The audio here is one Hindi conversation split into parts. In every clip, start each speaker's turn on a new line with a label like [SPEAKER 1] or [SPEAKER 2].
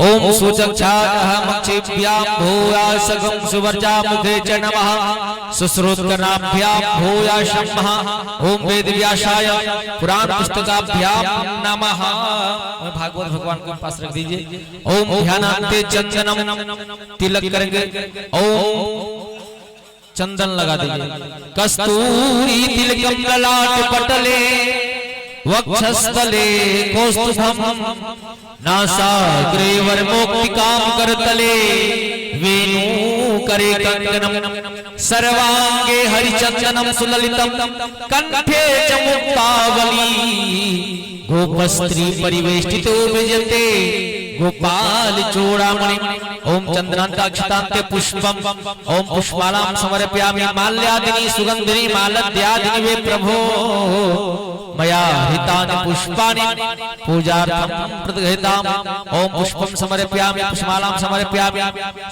[SPEAKER 1] ओम सुचक्षामक्षेभ्यां भूयासगं सुवर्जा मुखे च नमः सुश्रोत्कराभ्यां भूयाशं ओम वेदव्यासाय पुराण पुस्तकाभ्यां नमः। भागवत भगवान के पास रख दीजिए। ओम ध्यानान्ते चंदनम तिलक करेंगे। ओम चंदन लगा दीजिए। कस्तूरी तिलकम ललाट पटले वक्षस्थले कौस्तुभम नासाग्रे वरमोक्तिकाम करतले वेणु करे कंकणम सर्वांगे हरिचंदनम सुललितम कंठे च मुक्तावली गोपस्त्री परिवेष्टितो विजयते गोपाल चूड़ामणि। ओम चंद्रांताक्षतांते पुष्पम ओम पुष्पालां समर्पयामि माल्यादिनी सुगंधिनी मालद्यादिनी वे प्रभो मया हितानि पुष्पाणि पूजार्थं प्रदगहिताम्। ओम पुष्पं समर्पयामि पुष्पमालां समर्पयामि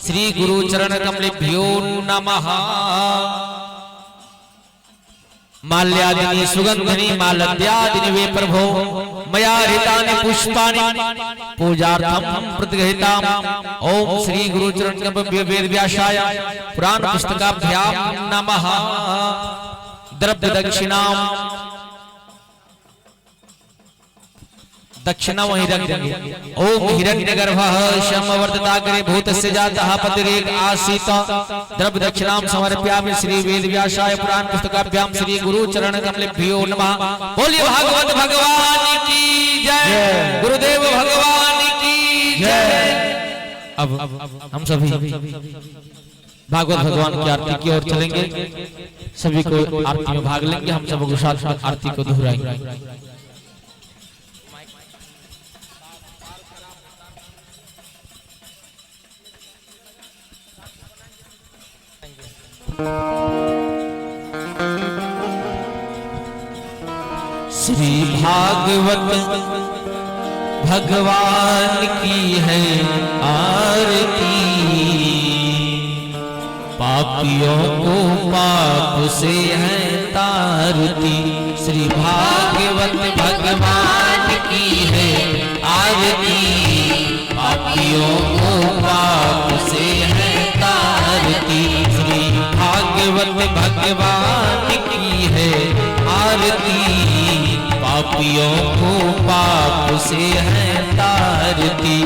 [SPEAKER 1] श्री गुरु चरण कमलेभ्यो नमः। माल्यादिनी सुगंधिनी मालद्यादिनी वे प्रभो मया हितानि पुष्पाणि पूजार्थं प्रदगहिताम्। ओम श्री गुरु चरण कमलेभ्यो वेदव्यासाय पुराण पुस्तकाभ्यां नमः। द्रव्य दक्षिणा वहीं रख देंगे। ओम हिरण्यगर्भः शमवर्तताग्रे भूतस्य जातः पतिरेक आसीत द्रव्य दक्षिणां समर्पयामि श्री वेदव्यासाय पुराण पुस्तकाभ्यां श्री गुरु चरण कमलेभ्यो नमः। बोलिए भागवत भगवान की जय, गुरुदेव भगवान की जय। अब हम सभी भागवत भगवान की आरती की ओर चलेंगे। सभी को आरती में भाग लेंगे। हम सब साथ आरती को दोहराएंगे। श्री भागवत भगवान की है आरती पापियों को पाप से है तारती। श्री भागवत भगवान की है आरती पापियों को पाप से है तारती। श्री भागवत भगवान की है आरती पापियों को पाप से है तारती।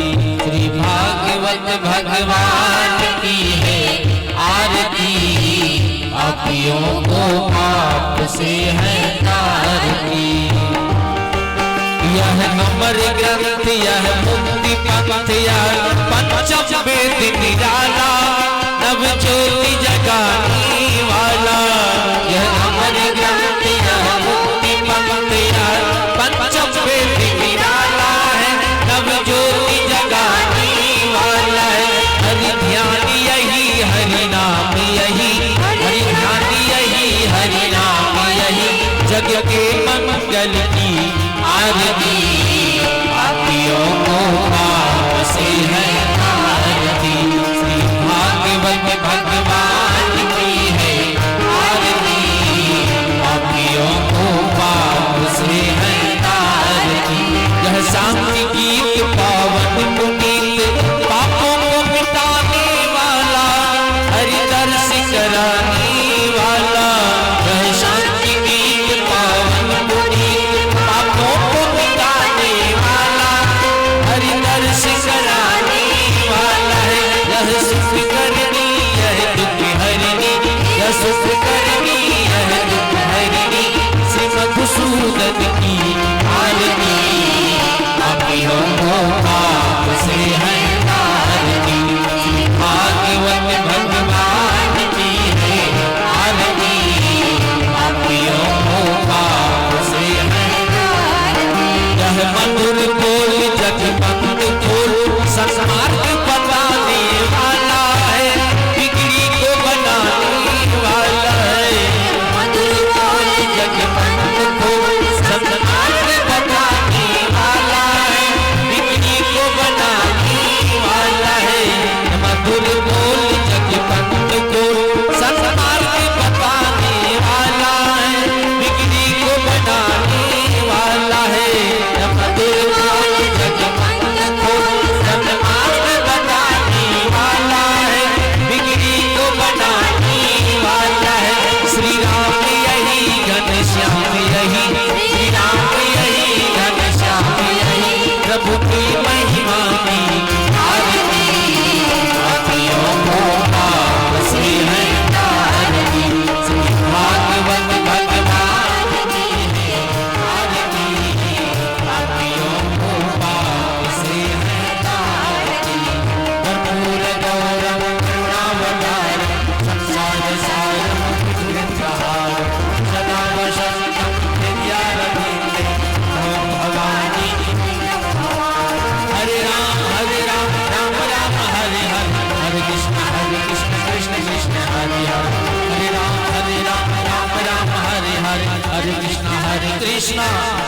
[SPEAKER 1] श्री भागवत भगवान की है आरती पापियों को पाप से है तारती। यह अमर ग्रंथ यह मुक्ति पंथ यह पंचम वेद निराला नव ज्योति जगाने वाला। यह अमर ग्रंथ यह मुक्ति पंथ यह पंचम वेद निराला है नव ज्योति जगाने वाला है। हरि ध्यान यही हरि नाम यही हरि ध्यान यही हरि नाम यही जग के मंगल की आरती पापियों को पाप से है तारती। श्री भागवत भगवान की है आरती पापियों को पाप से है तारती। यह शांति गीत पावन पुनीत पापों को मिटाने वाला हरि दर्श कराने वाला। यह शांति गीत पावन पुनीत पापों को मिटाने वाला हरि दर्श कराने वाला है। यह सुख करनी यह दुख हरनी यह सुख करनी यह दुख हरनी श्री मधुसूदन की आरती पापियों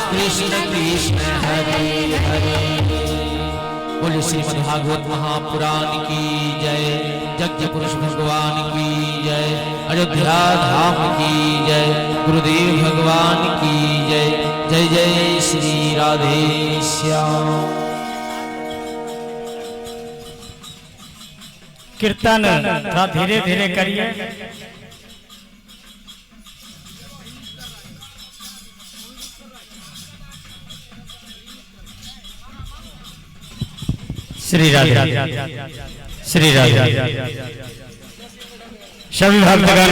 [SPEAKER 1] कृष्ण कृष्ण हरे हरे। बोले श्रीमद् भागवत महापुराण की जय, यज्ञ पुरुष भगवान की जय, अयोध्या धाम की जय, गुरुदेव भगवान की जय। जय जय श्री राधे श्याम।
[SPEAKER 2] कीर्तन थोड़ा धीरे धीरे करिए। श्री राधे श्री राधे। सभी भक्तगण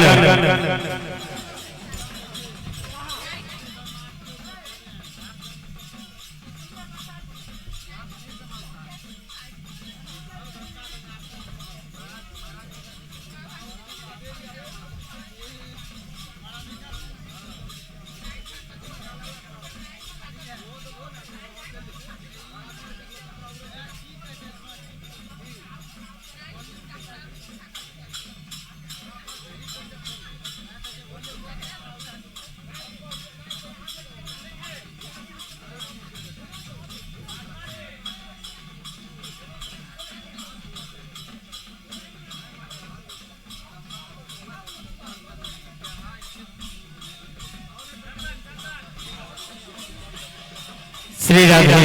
[SPEAKER 2] श्री राधे।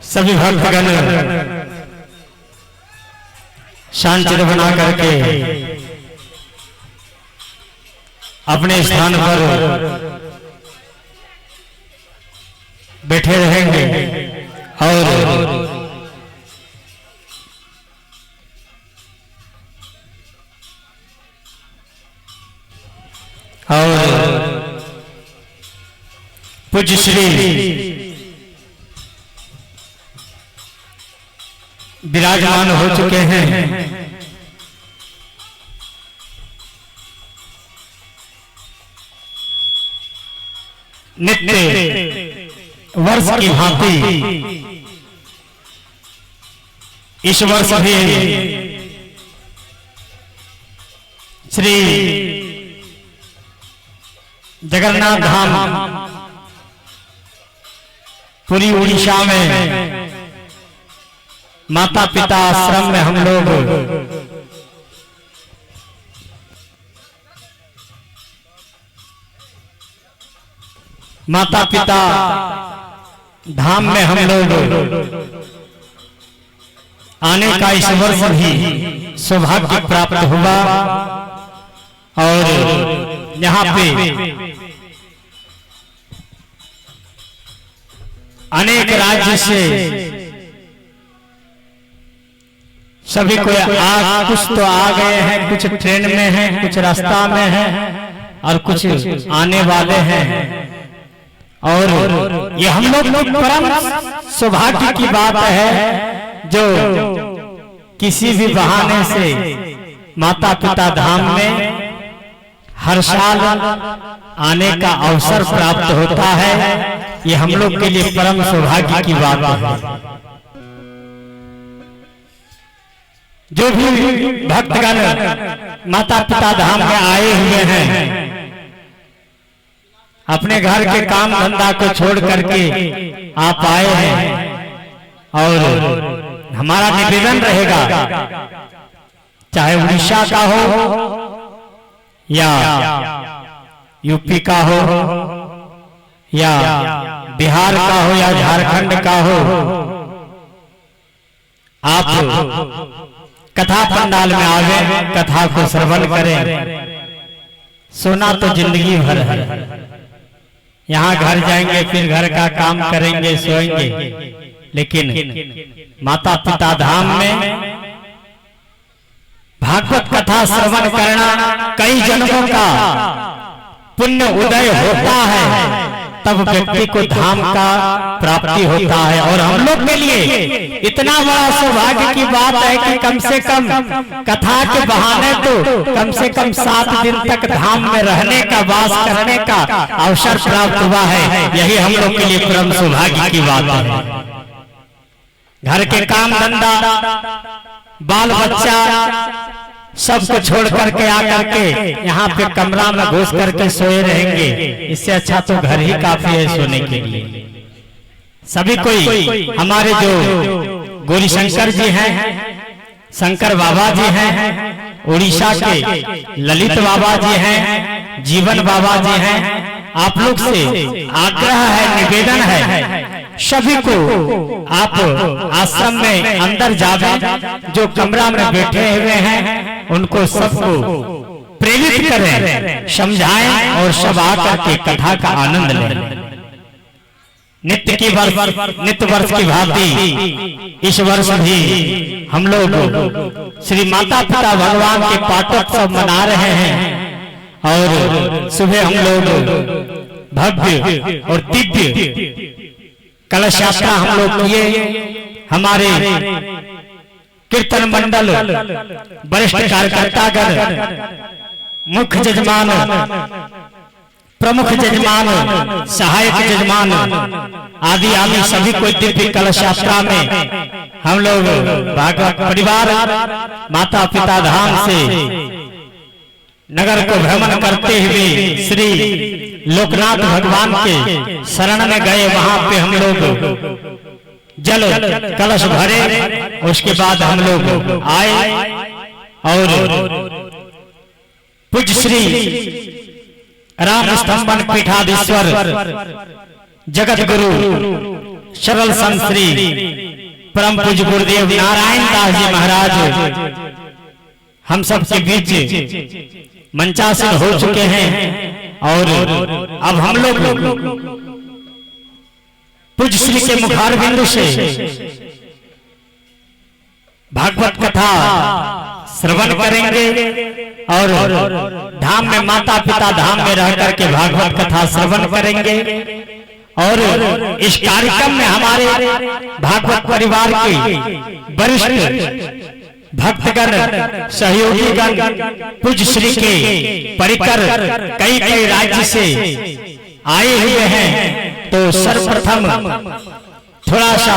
[SPEAKER 2] सभी भक्तगण शांत चित्त बना करके अपने स्थान पर बैठे रहेंगे और पूज्य श्री विराजमान हो चुके हैं। नित्य वर्ष की भांति इस वर्ष भी श्री जगन्नाथ धाम पूरी उड़ीसा में माता पिता आश्रम में हम लोग माता पिता धाम में हम लोग आने का इस वर्ष भी सौभाग्य प्राप्त हुआ और यहाँ पे अनेक राज्य से सभी को कुछ तो आ गए हैं, कुछ ट्रेन में हैं, कुछ रास्ता में हैं और कुछ आने वाले हैं। और ये हम लोग परम सौभाग्य की बात है जो किसी भी बहाने से माता पिता धाम में हर साल आने का अवसर प्राप्त होता है। ये हम लोग के लिए परम सौभाग्य की बात है। जो भी भक्तगण माता पिता धाम में आए हुए हैं, अपने घर के काम धंधा को छोड़ करके आप आए हैं और हमारा निवेदन रहेगा, चाहे उड़ीसा का हो या यूपी का हो या बिहार का हो या झारखंड का हो, आप कथा पंडाल में आवे, कथा को श्रवण करें। सोना तो जिंदगी भर है, यहाँ घर जाएंगे फिर घर का काम करेंगे सोएंगे, लेकिन माता पिता धाम में भागवत कथा श्रवण करना कई जन्मों का पुण्य उदय होता है, तब व्यक्ति को धाम का प्राप्ति होता है। और हम लोग के लिए इतना बड़ा सौभाग्य की बात है कि कम से कम कथा के बहाने तो कम से कम 7 दिन तक धाम में रहने का, वास करने का अवसर प्राप्त हुआ है। यही हम लोग के लिए परम सौभाग्य की बात है। घर के काम धंधा, बाल बच्चा सबको छोड़ करके आकर के यहाँ पे कमरा में घुस करके सोए रहेंगे। इससे अच्छा तो घर ही काफी है सोने के लिए। सभी कोई हमारे जो गौरी शंकर जी हैं, शंकर बाबा जी हैं, उड़ीसा के ललित बाबा जी हैं, जीवन बाबा जी हैं, आप लोग से आग्रह है, निवेदन है सभी को आप आश्रम में अंदर जावे, जो कमरा में बैठे हुए हैं उनको सबको प्रेरित करें, समझाएं और सब आकर के कथा का आनंद लें। नित्य वर्ष की भांति इस वर्ष भी हम लोग श्री माता पिता भगवान के पाटोत्सव मना रहे हैं और सुबह हम लोग भव्य और दिव्य कलश यात्रा हम लोग किए। हमारे कीर्तन मंडल, वरिष्ठ कार्यकर्तागण, मुख्य जजमान, प्रमुख जजमान, सहायक जजमान आदि आदि सभी को दिव्य कलश यात्रा में हम लोग भागवत परिवार माता पिता धाम से नगर को भ्रमण करते हुए श्री लोकनाथ भगवान के शरण में गए। वहां पे हम लोग जल कलश भरे, उसके बाद हम लोग आए और पूज्य श्री राम स्तंभन पीठाधीश्वर जगत गुरु सरल संत श्री परम पूज्य गुरुदेव नारायण दास जी महाराज हम सब के बीच मंचासीन हो चुके हैं और अब हम लोग पूज्य श्री के मुखारबिंदु से भागवत कथा श्रवण करेंगे और धाम में माता पिता धाम में रह करके भागवत कथा श्रवण करेंगे। और इस कार्यक्रम में हमारे भागवत परिवार के वरिष्ठ भक्तगण, सहयोगीगण, पूज्य श्री के परिकर कई कई राज्य से आए हुए हैं। तो सर्वप्रथम थोड़ा सा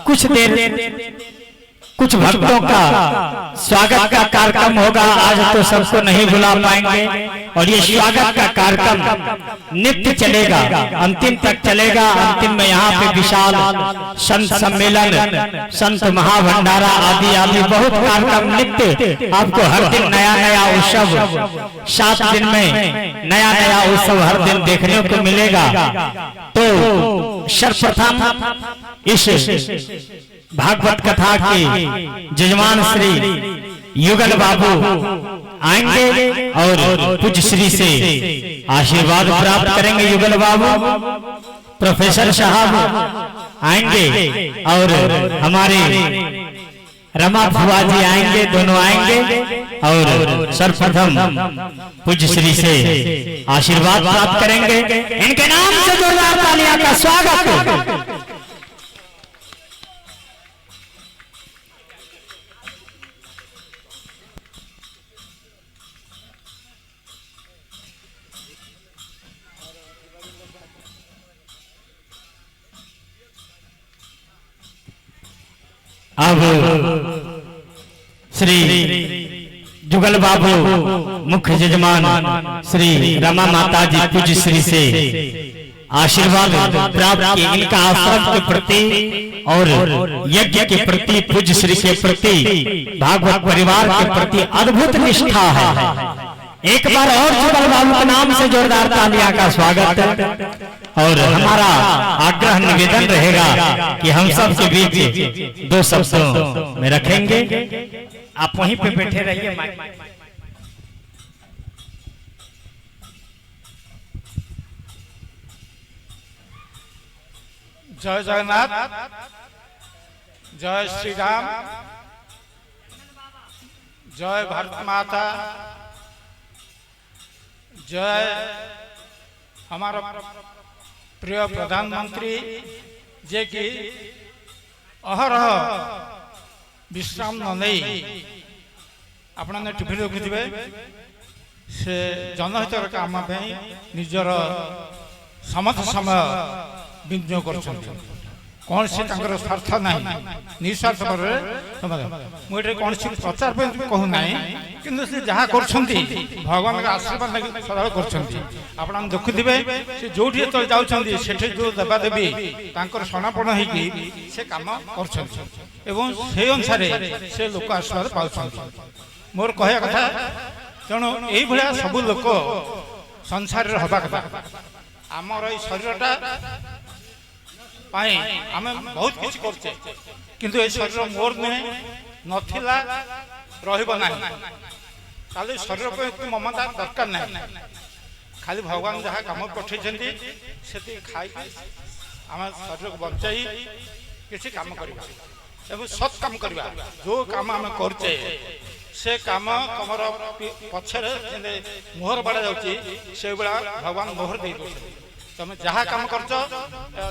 [SPEAKER 2] कुछ देर कुछ भक्तों का स्वागत का कार्यक्रम होगा। आज तो सबको नहीं बुला पाएंगे और ये स्वागत का कार्यक्रम नित्य चलेगा, अंतिम तक चलेगा। अंतिम में यहाँ पे विशाल संत सम्मेलन, संत महाभंडारा आदि आदि बहुत कार्यक्रम नित्य आपको हर दिन नया नया उत्सव, 7 दिन में नया नया उत्सव हर दिन देखने को मिलेगा। तो सर्वप्रथम इस भागवत कथा के जजमान श्री युगल बाबू आएंगे और पूज्य श्री से आशीर्वाद प्राप्त करेंगे। युगल बाबू, प्रोफेसर साहब आएंगे और हमारे रमा फुआ जी आएंगे, दोनों आएंगे और सर्वप्रथम पूज्य श्री से आशीर्वाद प्राप्त करेंगे। इनके नाम से जोरदार तालियां का स्वागत। अब श्री जुगल बाबू मुख्य जजमान श्री रमा माता जी पूज्य श्री से आशीर्वाद प्राप्त किए। इनका आश्रम के प्रति और यज्ञ के प्रति, पूज्य श्री के प्रति, भागवत परिवार के प्रति अद्भुत निष्ठा है। एक बार और जुगल बाबू के नाम से जोरदार तालियां का स्वागत। और हमारा आग्रह निवेदन रहेगा कि हम सब के बीच 2 शब्दों में रखेंगे। आप वहीं पे बैठे रहिए।
[SPEAKER 3] जय जगन्नाथ, जय श्री राम, जय भारत माता, जय हमारा प्रिय प्रधानमंत्री जे कि अहरह विश्राम न नहीं आपने टीवी देखुवे से जनहितर काम निजर समस्त समय विनियोग कर कौन से स्वार्थ ना निस्वार्थ मुझे कौन प्रचार कहू ना कि जहाँ कर भगवान का आशीर्वाद सदा कर देखुवे से जो जाऊँगी से जो देवादेवी शरणापण हो कम कर अनुसार से लोक आशीर्वाद पाँच मोर कह कथा तेणु ये सब लोक संसार हवा कथा आमर ये शरीरटा आम बहुत किसी करचे किंतु ये शरीर मोर नुहे नथिला रहिबना ताले शरीर पे ममता दरकार ना खाली भगवान जहाँ कम पठे से खाई आम शरीर को बचाई किसी काम करवा सत् काम करवा जो काम आम करचे से काम कमर पछरे मोहर बाड़ा जाउची से बेला भगवान मोहर दे तुम जहाँ कम कर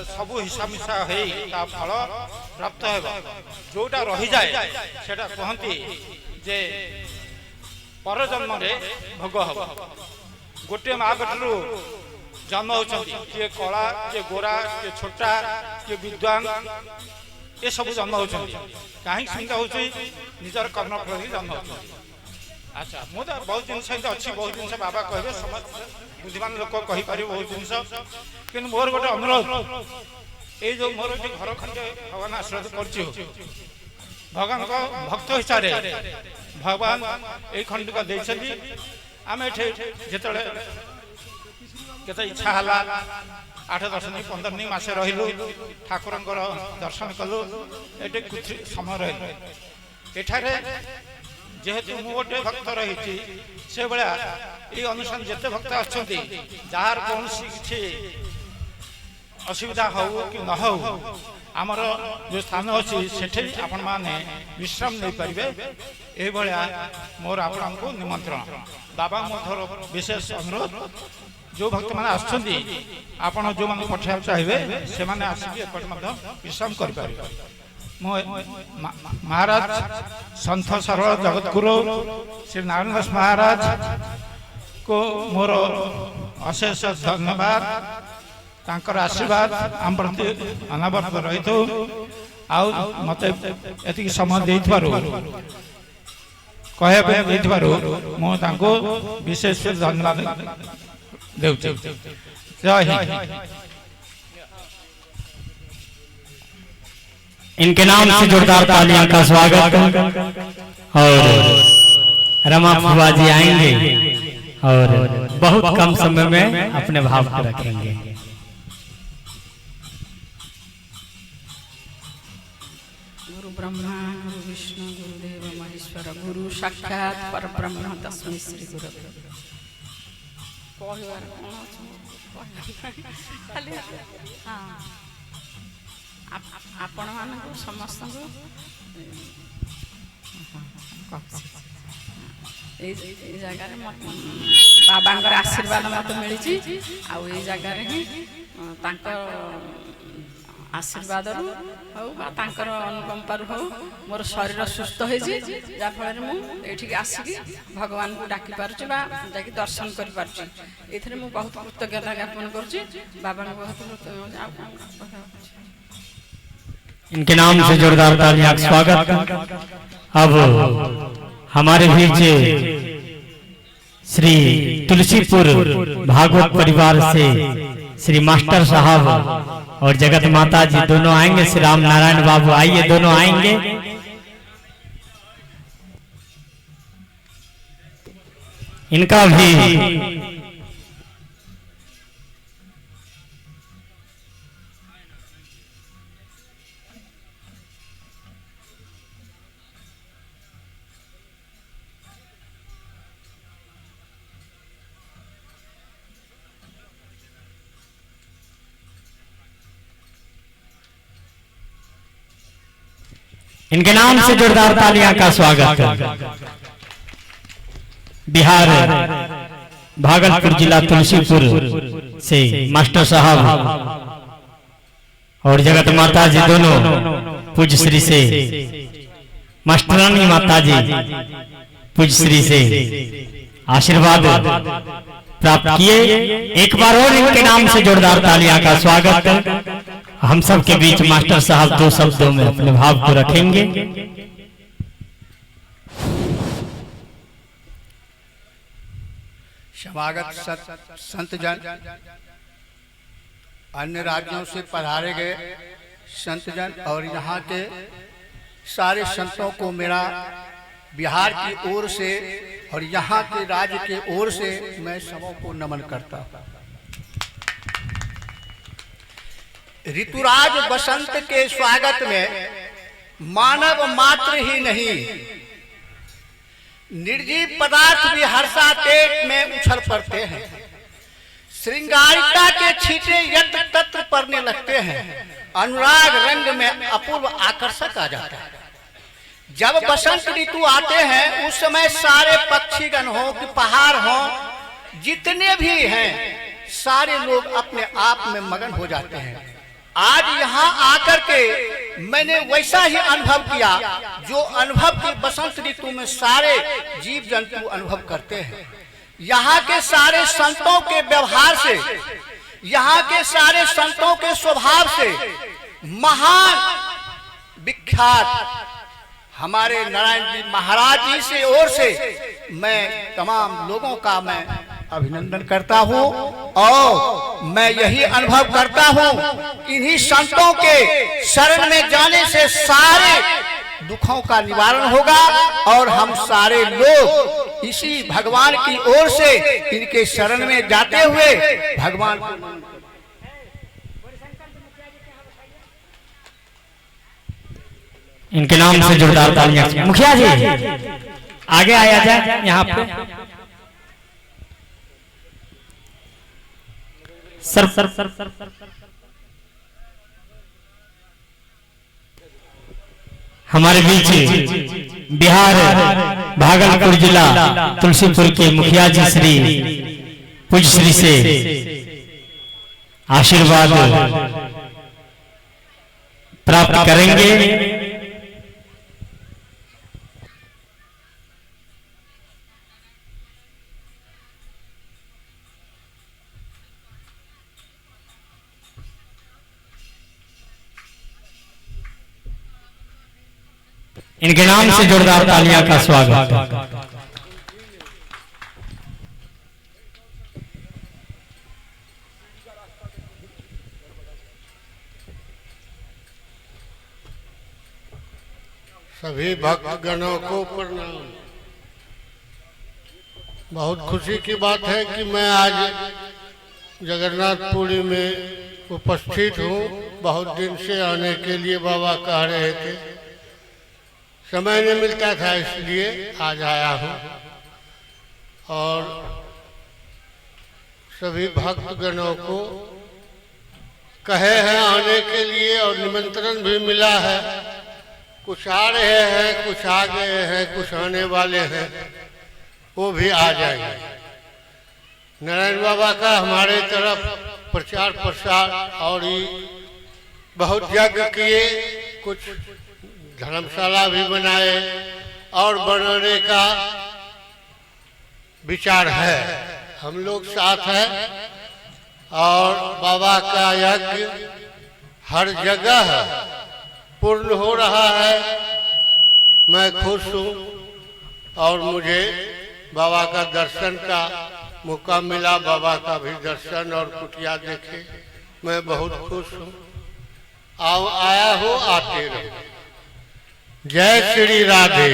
[SPEAKER 3] सब हिसाब मिशा हो फल प्राप्त हो जोटा रही जाए सेटा कहती जे पर जन्म भोग हम गोटे माँ पेटू जन्म होती किए कला किए गोरा किए छोटा किए विद्वान ये सब जन्म होती कहीं चिंता हो निजर कर्मफल ही जन्म हो अच्छा मुझे बहुत जिन अच्छी बहुत जिन बाबा कहे समस्त बुद्धिमान लोक कहीपर बहुत जिन कि मोर गोटे अनुरोध ये जो मोर ये घर खंडे भगवान आशीर्वाद कर भगवान को भक्त हिसाब से भगवान ये खंड को देखते आम ये जो इच्छा है 8-10 दिन 15 दिन मसे रही ठाकुर दर्शन कलु ये कुछ समय रही एठारे जेहेतु मु गोटे भक्त रही से भाया ये अनुसार जिते भक्त अच्छा जार कौन किसी असुविधा हो कि न हो आमर जो स्थान अच्छी से आपण मैंने विश्राम नहीं पारे ये मोर आपण को निमंत्रण बाबा मोर विशेष अनुरोध जो भक्त मैंने आसपण जो मैंने पठा चाहिए से आसिक विश्राम कर महाराज संत सरल जगतगुरु श्री नारायण दास महाराज को मोर अशेष धन्यवाद तांकर आशीर्वाद आम प्रति अनावर्त रही तो मत एति समय कहू विशेष धन्यवाद देउछि जय हिंद।
[SPEAKER 2] इनके नाम से जोरदार तालियां का स्वागत और रमा फुआ जी आएंगे और बहुत कम समय में अपने भाव को रखेंगे।
[SPEAKER 4] गुरु ब्रह्मा गुरु विष्णु गुरुदेव महेश्वर गुरु साक्षात परब्रह्म तस्मै श्री गुरवे आपण मानक समस्त जगार बाबा आशीर्वाद मत मिली जगार ही आशीर्वाद अनुकंपार हो मोर शरीर सुस्थ हो जाफल मुझे आसिक भगवान को डाकी पार्ची दर्शन कर बहुत कृतज्ञता ज्ञापन कर बाबा बहुत
[SPEAKER 2] इनके नाम से जोरदार तालियां स्वागत। अब हमारे बीच श्री तुलसीपुर भागवत परिवार से श्री मास्टर साहब और जगत माता जी दोनों आएंगे। श्री राम नारायण बाबू आइए, दोनों आएंगे। इनका भी इनके नाम से जोरदार तालियां का स्वागत। बिहार भागलपुर जिला तुलसीपुर से मास्टर साहब और जगत माता जी दोनों पूज्य श्री से मास्टरानी माता जी पूज्य श्री से आशीर्वाद प्राप्त किए। एक बार और इनके नाम से जोरदार तालियां का स्वागत। हम सब के बीच मास्टर साहब 2 शब्दों में अपने भाव को रखेंगे।
[SPEAKER 5] समागत संत जन, अन्य राज्यों से पधारे गए संत जन और यहाँ के सारे संतों को मेरा बिहार की ओर से और यहाँ के राज्य के ओर से मैं सबों को नमन करता हूँ। ऋतुराज बसंत के स्वागत में मानव मात्र ही नहीं, निर्जीव पदार्थ भी हर्षातेज में उछल पड़ते हैं। श्रृंगारिता के छींटे यत्र तत्र पड़ने लगते हैं। अनुराग रंग में अपूर्व आकर्षक आ जाता है। जब बसंत ऋतु आते हैं उस समय सारे पक्षीगण हो कि पहाड़ हो, जितने भी हैं सारे लोग अपने आप में मगन हो जाते हैं। आज यहाँ आकर के मैंने वैसा ही अनुभव किया जो अनुभव की बसंत ऋतु में सारे जीव जंतु अनुभव करते हैं। यहाँ के सारे संतों के व्यवहार से, यहाँ के सारे संतों के स्वभाव से महान विख्यात हमारे नारायण जी महाराज जी से ओर से मैं तमाम लोगों का मैं अभिनंदन करता हूँ और मैं यही अनुभव करता हूँ इन्हीं संतों के शरण में जाने से सारे दुखों का निवारण होगा और हम सारे लोग इसी भगवान की ओर से इनके शरण में जाते हुए भगवान
[SPEAKER 2] इनके नाम से जोरदार तालियां। मुखिया जी आगे आया जाए यहाँ पे। सर हमारे बीच बिहार भागलपुर जिला तुलसीपुर के मुखिया जी श्री पूज्य श्री से आशीर्वाद प्राप्त करेंगे। इनके नाम से जोरदार तालियां का स्वागत।
[SPEAKER 6] सभी भक्तगणों को प्रणाम। बहुत खुशी की बात है कि मैं आज जगन्नाथपुरी में उपस्थित हूँ। बहुत दिन से आने के लिए बाबा कह रहे थे, समय नहीं मिलता था, इसलिए आज आया हूँ। और सभी भक्तगणों को कहे हैं आने के लिए और निमंत्रण भी मिला है। कुछ आ रहे हैं, कुछ आ गए हैं, कुछ आने वाले हैं, वो भी आ जाएंगे। नारायण बाबा का हमारे तरफ प्रचार प्रसार और बहुत यज्ञ किए, कुछ धर्मशाला भी बनाए और बनाने का विचार है। हम लोग साथ हैं और बाबा का यज्ञ हर जगह पूर्ण हो रहा है। मैं खुश हूँ और मुझे बाबा का दर्शन का मौका मिला, बाबा का भी दर्शन और कुटिया देखे, मैं बहुत खुश हूँ। आया हो, आते रहो। जय श्री राधे।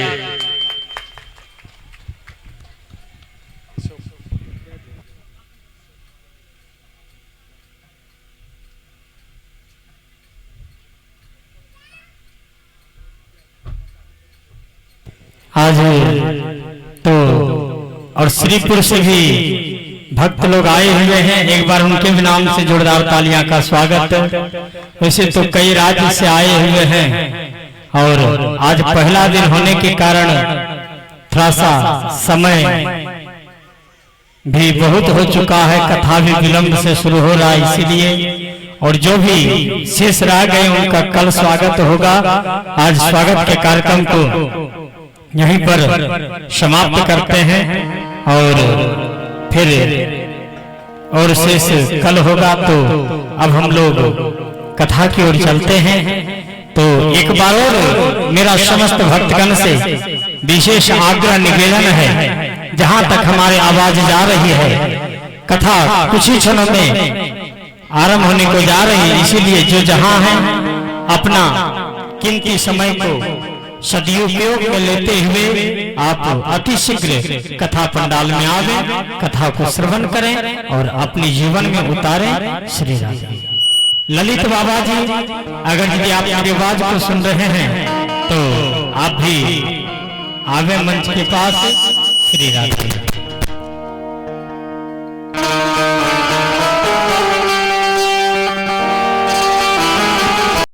[SPEAKER 2] आज तो और श्रीपुर से भी भक्त लोग आए हुए हैं। एक बार उनके भी नाम से जोरदार तालियां का स्वागत। वैसे तो कई राज्य से आए हुए हैं और आज पहला दिन होने के कारण थोड़ा सा समय भी बहुत हो चुका है, कथा भी विलंब से शुरू हो रहा है, इसीलिए और जो भी शेष रह गए उनका कल स्वागत होगा। आज स्वागत के कार्यक्रम को यहीं पर समाप्त करते हैं और फिर और शेष कल होगा। तो अब हम लोग कथा की ओर चलते हैं। तो एक बार और मेरा समस्त भक्तगण से विशेष आग्रह निवेदन है, जहां तक हमारी आवाज जा रही है, कथा कुछ ही क्षणों में आरंभ होने को जा रही है। इसीलिए जो जहां है अपना कीमती समय को सदुपयोग में लेते हुए आप अति शीघ्र कथा पंडाल में आवे, कथा को श्रवण करें और अपने जीवन में उतारें। श्री राधे। ललित बाबा जी, अगर यदि आप मेरी आवाज को सुन रहे हैं तो आप भी आवे मंच के पास। श्री राधे।